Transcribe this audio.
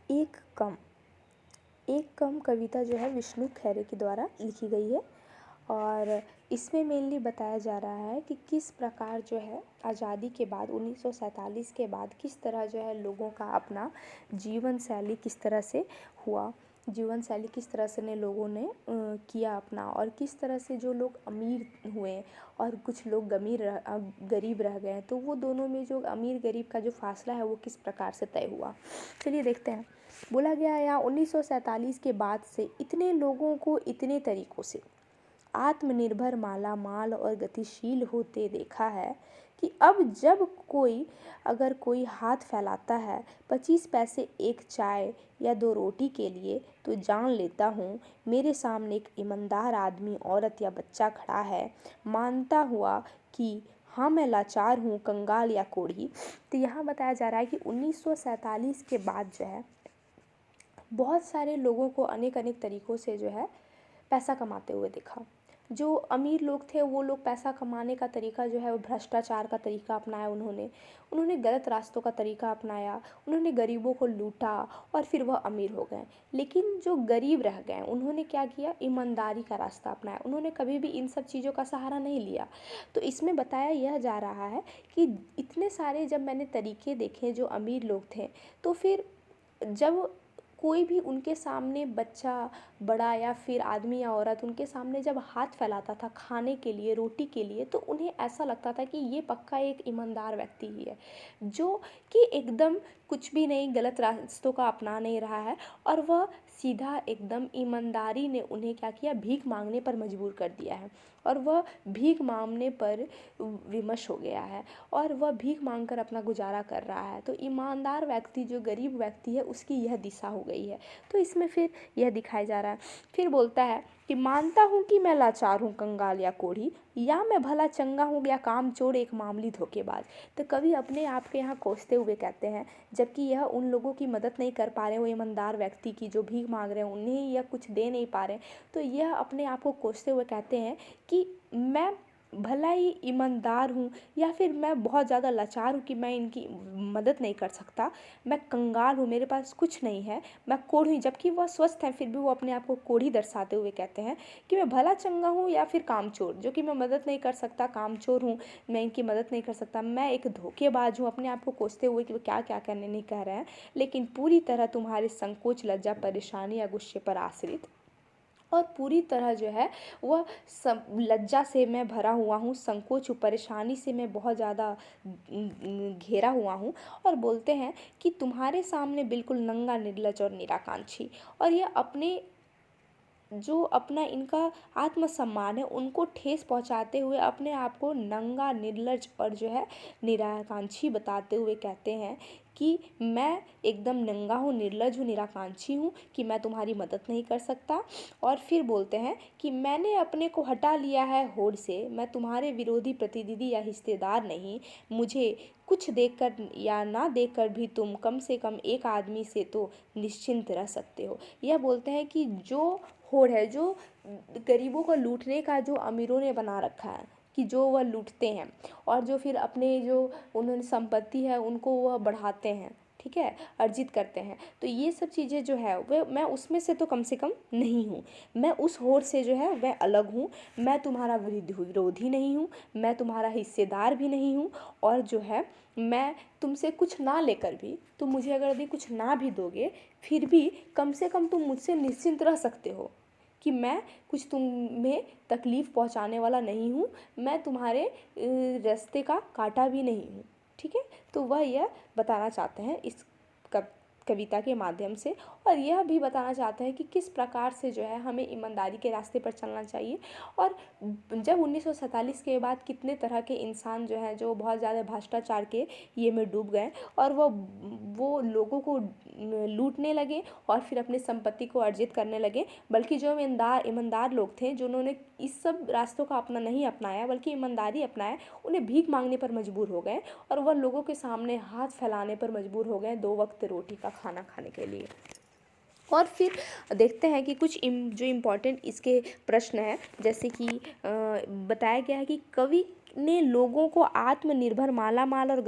एक कम। एक कम कविता जो है विष्णु खैरे के द्वारा लिखी गई है और इसमें मेनली बताया जा रहा है कि किस प्रकार जो है आज़ादी के बाद 1947 के बाद किस तरह जो है लोगों का अपना जीवन शैली किस तरह से हुआ, जीवन शैली किस तरह से लोगों ने किया अपना, और किस तरह से जो लोग अमीर हुए और कुछ लोग गरीब रह गए। तो वो दोनों में जो अमीर गरीब का जो फासला है वो किस प्रकार से तय हुआ, चलिए देखते हैं। बोला गया है यहाँ 1947 के बाद से इतने लोगों को इतने तरीक़ों से आत्मनिर्भर, माला माल और गतिशील होते देखा है कि अब जब अगर कोई हाथ फैलाता है 25 पैसे एक चाय या 2 रोटी के लिए, तो जान लेता हूँ मेरे सामने एक ईमानदार आदमी, औरत या बच्चा खड़ा है, मानता हुआ कि हाँ मैं लाचार हूँ, कंगाल या कोढ़ी। तो यहाँ बताया जा रहा है कि 1947 के बाद जो है बहुत सारे लोगों को अनेक अनेक तरीक़ों से जो है पैसा कमाते हुए देखा। जो अमीर लोग थे वो लोग पैसा कमाने का तरीका जो है वो भ्रष्टाचार का तरीका अपनाया, उन्होंने गलत रास्तों का तरीका अपनाया, उन्होंने गरीबों को लूटा और फिर वह अमीर हो गए। लेकिन जो गरीब रह गए उन्होंने क्या किया, ईमानदारी का रास्ता अपनाया, उन्होंने कभी भी इन सब चीज़ों का सहारा नहीं लिया। तो इसमें बताया यह जा रहा है कि इतने सारे जब मैंने तरीके देखे जो अमीर लोग थे, तो फिर जब कोई भी उनके सामने बच्चा बड़ा या फिर आदमी या औरत उनके सामने जब हाथ फैलाता था खाने के लिए, रोटी के लिए, तो उन्हें ऐसा लगता था कि ये पक्का एक ईमानदार व्यक्ति ही है जो कि एकदम कुछ भी नहीं, गलत रास्तों का अपना नहीं रहा है, और वह सीधा एकदम ईमानदारी ने उन्हें क्या किया, भीख मांगने पर मजबूर कर दिया है और वह भीख मांगने पर विमश हो गया है और वह भीख मांगकर अपना गुजारा कर रहा है। तो ईमानदार व्यक्ति जो गरीब व्यक्ति है उसकी यह दिशा हो गई है। तो इसमें फिर यह दिखाया जा रहा है। फिर बोलता है कि मानता हूँ कि मैं लाचार हूँ, कंगाल या कोढ़ी, या मैं भला चंगा हूँ या कामचोर एक मामूली धोखेबाज। तो कवि अपने आप के यहाँ कोसते हुए कहते हैं, जबकि यह उन लोगों की मदद नहीं कर पा रहे, वो ईमानदार व्यक्ति की जो भीख मांग रहे हैं उन्हें यह कुछ दे नहीं पा रहे, तो यह अपने आप को कोसते हुए कहते हैं कि मैं भला ही ईमानदार हूँ या फिर मैं बहुत ज़्यादा लाचार हूँ कि मैं इनकी मदद नहीं कर सकता, मैं कंगाल हूँ, मेरे पास कुछ नहीं है, मैं कोढ़ी। जबकि वह स्वस्थ हैं फिर भी वो अपने आप को कोढ़ी दर्शाते हुए कहते हैं कि मैं भला चंगा हूँ या फिर कामचोर, जो कि मैं मदद नहीं कर सकता, कामचोर हूँ, मैं इनकी मदद नहीं कर सकता, मैं एक धोखेबाज हूँ। अपने आप को कोसते हुए कि वो क्या क्या करने नहीं कह रहे हैं, लेकिन पूरी तरह तुम्हारे संकोच, लज्जा, परेशानी या गुस्से पर आश्रित, और पूरी तरह जो है वह लज्जा से मैं भरा हुआ हूँ, संकोच परेशानी से मैं बहुत ज़्यादा घेरा हुआ हूँ। और बोलते हैं कि तुम्हारे सामने बिल्कुल नंगा, निर्लज और निराकांक्षी, और ये अपने जो अपना इनका आत्मसम्मान है उनको ठेस पहुंचाते हुए अपने आप को नंगा, निर्लज और जो है निराकांक्षी बताते हुए कहते हैं कि मैं एकदम नंगा हूँ, निर्लज हूँ, निराकांक्षी हूँ, कि मैं तुम्हारी मदद नहीं कर सकता। और फिर बोलते हैं कि मैंने अपने को हटा लिया है होड़ से, मैं तुम्हारे विरोधी, प्रतिनिधि या हिस्सेदार नहीं, मुझे कुछ देखकर या ना देखकर भी तुम कम से कम एक आदमी से तो निश्चिंत रह सकते हो। यह बोलते हैं कि जो होड़ है, जो गरीबों को लूटने का जो अमीरों ने बना रखा है, कि जो वह लूटते हैं और जो फिर अपने जो उन्होंने संपत्ति है उनको वह बढ़ाते हैं, ठीक है, अर्जित करते हैं। तो ये सब चीज़ें जो है वह मैं उसमें से तो कम से कम नहीं हूँ, मैं उस होड़ से जो है वह अलग हूँ, मैं तुम्हारा विरोधी नहीं हूँ, मैं तुम्हारा हिस्सेदार भी नहीं हूँ, और जो है मैं तुमसे कुछ ना लेकर भी, तुम मुझे अगर यदि कुछ ना भी दोगे फिर भी कम से कम तुम मुझसे निश्चिंत रह सकते हो कि मैं कुछ तुम्हें तकलीफ़ पहुंचाने वाला नहीं हूँ, मैं तुम्हारे रास्ते का कांटा भी नहीं हूँ, ठीक है। तो वह यह बताना चाहते हैं इस कविता के माध्यम से, और यह भी बताना चाहते हैं कि किस प्रकार से जो है हमें ईमानदारी के रास्ते पर चलना चाहिए। और जब 1947 के बाद कितने तरह के इंसान जो हैं जो बहुत ज़्यादा भ्रष्टाचार के ये में डूब गए और वो लोगों को लूटने लगे और फिर अपनी संपत्ति को अर्जित करने लगे, बल्कि जो ईमानदार लोग थे जिन्होंने इस सब रास्तों का अपना नहीं अपनाया बल्कि ईमानदारी अपनाया, उन्हें भीख मांगने पर मजबूर हो गए और वह लोगों के सामने हाथ फैलाने पर मजबूर हो गए 2 वक्त रोटी का खाना खाने के लिए। और फिर देखते हैं कि कुछ जो इम्पोर्टेंट इसके प्रश्न हैं, जैसे कि बताया गया है कि कवि ने लोगों को आत्मनिर्भर, माला माल और